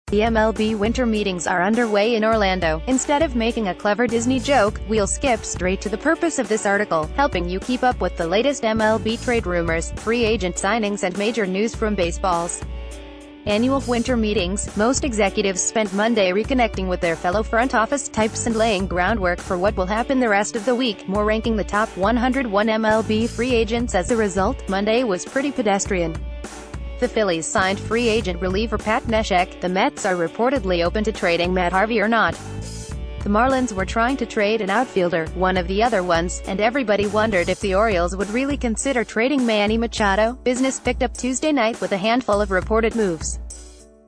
The MLB winter meetings are underway in Orlando. Instead of making a clever Disney joke, we'll skip straight to the purpose of this article, helping you keep up with the latest MLB trade rumors, free agent signings and major news from baseball's annual winter meetings. Most executives spent Monday reconnecting with their fellow front office types and laying groundwork for what will happen the rest of the week, more ranking the top 101 MLB free agents. As a result, Monday was pretty pedestrian. The Phillies signed free agent reliever Pat Neshek. The Mets are reportedly open to trading Matt Harvey or not. The Marlins were trying to trade an outfielder, one of the other ones, and everybody wondered if the Orioles would really consider trading Manny Machado. Business picked up Tuesday night with a handful of reported moves.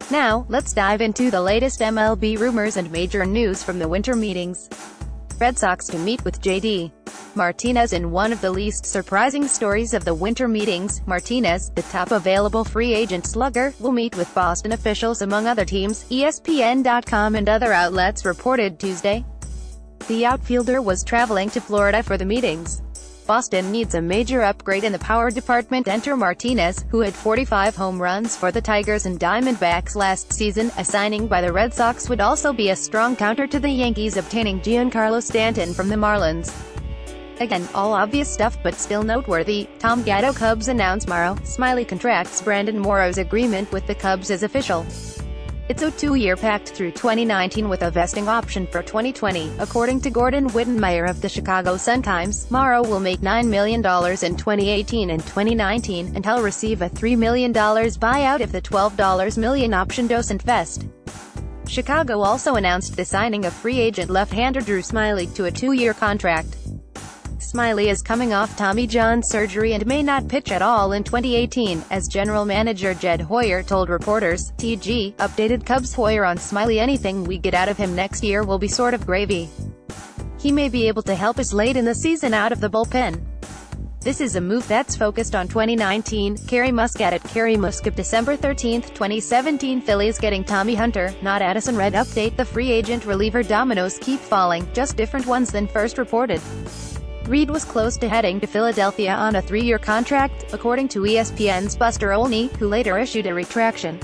Now, let's dive into the latest MLB rumors and major news from the winter meetings. Red Sox to meet with J.D. Martinez. In one of the least surprising stories of the winter meetings, Martinez, the top available free agent slugger, will meet with Boston officials among other teams, ESPN.com and other outlets reported Tuesday. The outfielder was traveling to Florida for the meetings. Boston needs a major upgrade in the power department. Enter Martinez, who had 45 home runs for the Tigers and Diamondbacks last season. A signing by the Red Sox would also be a strong counter to the Yankees obtaining Giancarlo Stanton from the Marlins. Again, all obvious stuff but still noteworthy. Tom Gatto. Cubs announce tomorrow. Smiley contracts. Brandon Morrow's agreement with the Cubs is official. It's a 2-year pact through 2019 with a vesting option for 2020. According to Gordon Wittenmyer of the Chicago Sun-Times, Morrow will make $9 million in 2018 and 2019, and he'll receive a $3 million buyout if the $12 million option doesn't vest. Chicago also announced the signing of free agent left-hander Drew Smyly to a 2-year contract. Smyly is coming off Tommy John surgery and may not pitch at all in 2018, as general manager Jed Hoyer told reporters. TG updated Cubs Hoyer on Smyly: anything we get out of him next year will be sort of gravy. He may be able to help us late in the season out of the bullpen. This is a move that's focused on 2019. Carrie Muskat at Carrie Muskat. December 13, 2017. Phillies getting Tommy Hunter, not Addison Red. Update: the free agent reliever dominoes keep falling, just different ones than first reported. Reed was close to heading to Philadelphia on a 3-year contract, according to ESPN's Buster Olney, who later issued a retraction.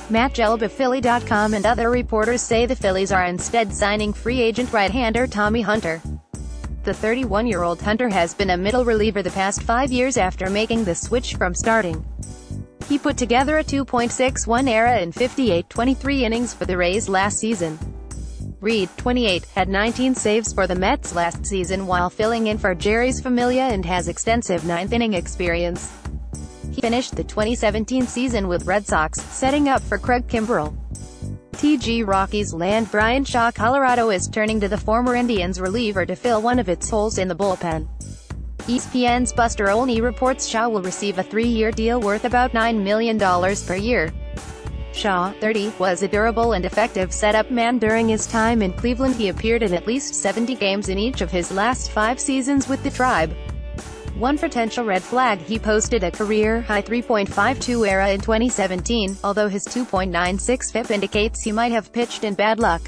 Matt Gelb of Philly.com and other reporters say the Phillies are instead signing free agent right-hander Tommy Hunter. The 31-year-old Hunter has been a middle reliever the past 5 years after making the switch from starting. He put together a .261 ERA in 58.23 innings for the Rays last season. Reed, 28, had 19 saves for the Mets last season while filling in for Jeurys Familia and has extensive ninth-inning experience. He finished the 2017 season with Red Sox, setting up for Craig Kimbrell. TG Rockies land. Brian Shaw. Colorado is turning to the former Indians reliever to fill one of its holes in the bullpen. ESPN's Buster Olney reports Shaw will receive a 3-year deal worth about $9 million per year. Shaw, 30, was a durable and effective setup man during his time in Cleveland. He appeared in at least 70 games in each of his last 5 seasons with the Tribe. One potential red flag: he posted a career-high 3.52 ERA in 2017, although his 2.96 FIP indicates he might have pitched in bad luck.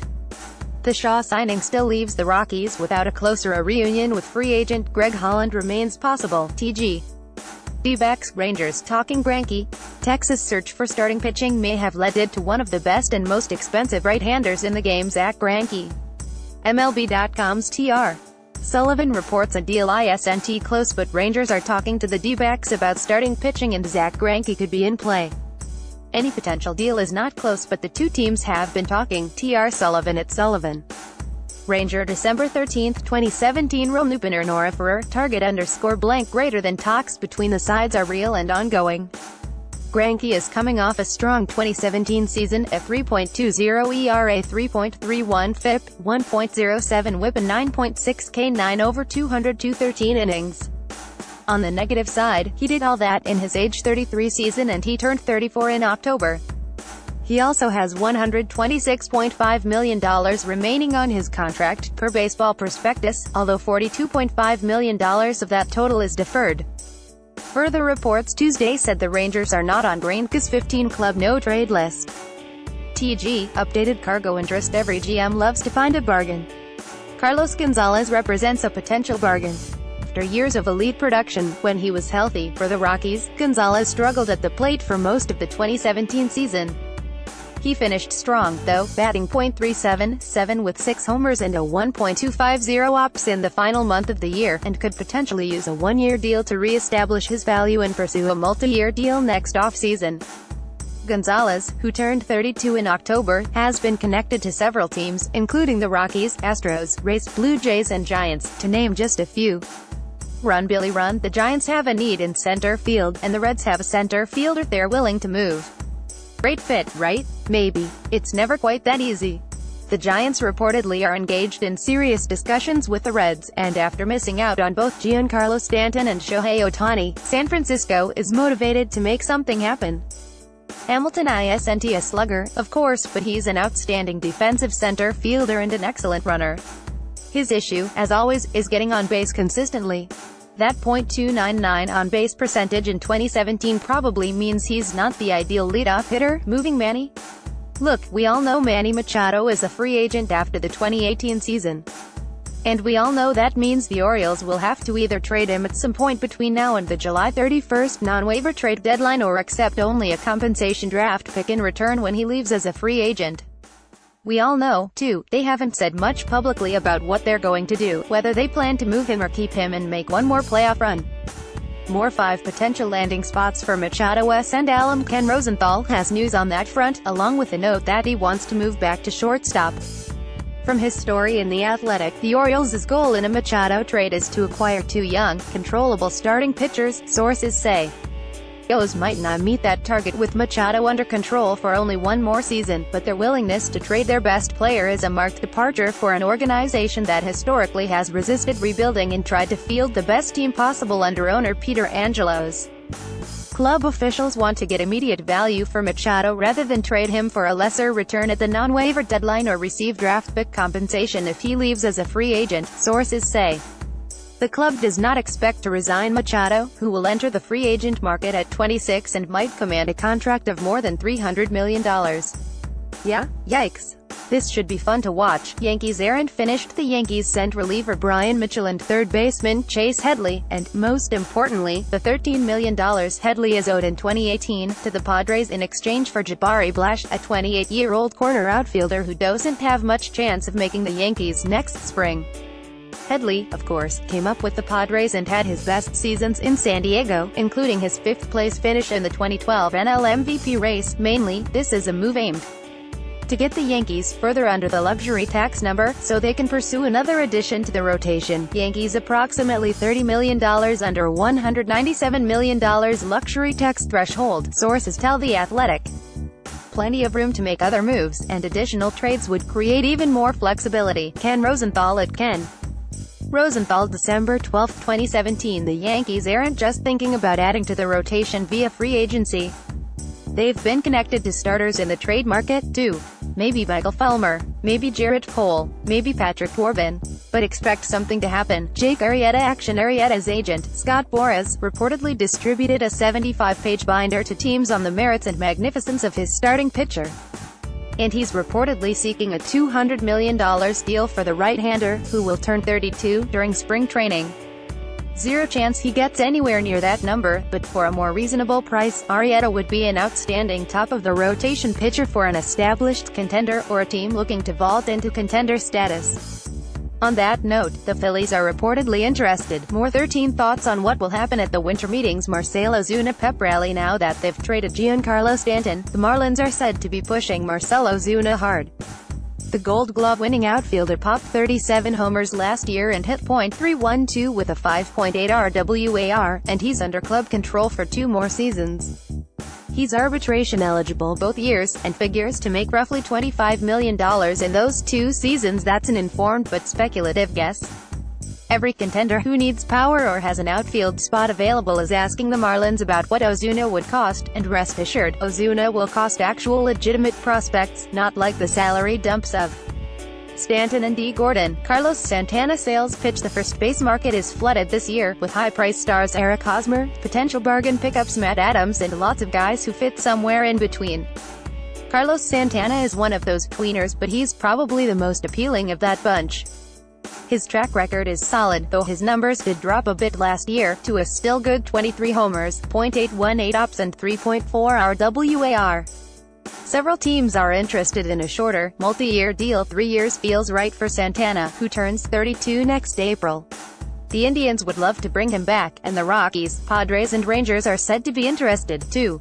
The Shaw signing still leaves the Rockies without a closer. A reunion with free agent Greg Holland remains possible. TG. D-backs. Rangers talking Greinke. Texas' search for starting pitching may have led to one of the best and most expensive right-handers in the game, Zack Greinke. MLB.com's T.R. Sullivan reports a deal isn't close, but Rangers are talking to the D-backs about starting pitching and Zack Greinke could be in play. Any potential deal is not close, but the two teams have been talking. T.R. Sullivan at Sullivan. Ranger. December 13, 2017. Real Newpiner Nora Ferrer, target_blank greater than talks between the sides are real and ongoing. Greinke is coming off a strong 2017 season, a 3.20 ERA, 3.31 FIP, 1.07 WHIP and 9.6 K9 over 213 innings. On the negative side, he did all that in his age 33 season and he turned 34 in October. He also has $126.5 million remaining on his contract, per Baseball Prospectus, although $42.5 million of that total is deferred. Further reports Tuesday said the Rangers are not on Greinke's 15-club no-trade list. TG, updated cargo interest. Every GM loves to find a bargain. Carlos Gonzalez represents a potential bargain. after years of elite production. When he was healthy for the Rockies, Gonzalez struggled at the plate for most of the 2017 season. He finished strong, though, batting .377 with 6 homers and a 1.250 OPS in the final month of the year, and could potentially use a one-year deal to re-establish his value and pursue a multi-year deal next offseason. Gonzalez, who turned 32 in October, has been connected to several teams, including the Rockies, Astros, Rays, Blue Jays and Giants, to name just a few. Run Billy Run, the Giants have a need in center field, and the Reds have a center fielder they're willing to move. Great fit, right? Maybe. It's never quite that easy. The Giants reportedly are engaged in serious discussions with the Reds, and after missing out on both Giancarlo Stanton and Shohei Ohtani, San Francisco is motivated to make something happen. Hamilton isn't a slugger, of course, but he's an outstanding defensive center fielder and an excellent runner. His issue, as always, is getting on base consistently. That .299 on-base percentage in 2017 probably means he's not the ideal leadoff hitter. Moving Manny? Look, we all know Manny Machado is a free agent after the 2018 season. And we all know that means the Orioles will have to either trade him at some point between now and the July 31st non-waiver trade deadline or accept only a compensation draft pick in return when he leaves as a free agent. We all know, too, they haven't said much publicly about what they're going to do, whether they plan to move him or keep him and make one more playoff run. More 5 potential landing spots for Machado and alum. Ken Rosenthal has news on that front, along with a note that he wants to move back to shortstop. From his story in The Athletic, the Orioles' goal in a Machado trade is to acquire 2 young, controllable starting pitchers, sources say. Orioles might not meet that target with Machado under control for only one more season, but their willingness to trade their best player is a marked departure for an organization that historically has resisted rebuilding and tried to field the best team possible under owner Peter Angelos. Club officials want to get immediate value for Machado rather than trade him for a lesser return at the non-waiver deadline or receive draft pick compensation if he leaves as a free agent, sources say. The club does not expect to resign Machado, who will enter the free agent market at 26 and might command a contract of more than $300 million. Yeah? Yikes. This should be fun to watch. Yankees errant finished. The Yankees sent reliever Brian Mitchell and third baseman Chase Headley, and, most importantly, the $13 million Headley is owed in 2018, to the Padres in exchange for Jabari Blash, a 28-year-old corner outfielder who doesn't have much chance of making the Yankees next spring. Headley, of course, came up with the Padres and had his best seasons in San Diego, including his 5th-place finish in the 2012 NL MVP race. Mainly, this is a move aimed to get the Yankees further under the luxury tax number, so they can pursue another addition to the rotation. Yankees approximately $30 million under $197 million luxury tax threshold, sources tell The Athletic. Plenty of room to make other moves, and additional trades would create even more flexibility. Ken Rosenthal at Ken Rosenthal, December 12, 2017. The Yankees aren't just thinking about adding to the rotation via free agency. They've been connected to starters in the trade market, too. Maybe Michael Fulmer, maybe Jarrett Cole, maybe Patrick Corbin. But expect something to happen. Jake Arrieta. Action. Arrieta's agent, Scott Boras, reportedly distributed a 75-page binder to teams on the merits and magnificence of his starting pitcher. And he's reportedly seeking a $200 million deal for the right-hander, who will turn 32, during spring training. Zero chance he gets anywhere near that number, but for a more reasonable price, Arrieta would be an outstanding top-of-the-rotation pitcher for an established contender, or a team looking to vault into contender status. On that note, the Phillies are reportedly interested. More 13 thoughts on what will happen at the winter meetings. Marcell Ozuna pep rally. Now that they've traded Giancarlo Stanton, the Marlins are said to be pushing Marcell Ozuna hard. The Gold Glove-winning outfielder popped 37 homers last year and hit .312 with a 5.8 RWAR, and he's under club control for 2 more seasons. He's arbitration eligible both years, and figures to make roughly $25 million in those 2 seasons. That's an informed but speculative guess. Every contender who needs power or has an outfield spot available is asking the Marlins about what Ozuna would cost, and rest assured, Ozuna will cost actual legitimate prospects, not like the salary dumps of Stanton and D. Gordon. Carlos Santana sales pitch. The first base market is flooded this year, with high-priced stars Eric Hosmer, potential bargain pickups Matt Adams, and lots of guys who fit somewhere in between. Carlos Santana is one of those tweeners, but he's probably the most appealing of that bunch. His track record is solid, though his numbers did drop a bit last year, to a still good 23 homers, .818 OPS and 3.4 WAR. Several teams are interested in a shorter, multi-year deal. 3 years feels right for Santana, who turns 32 next April. The Indians would love to bring him back, and the Rockies, Padres and Rangers are said to be interested, too.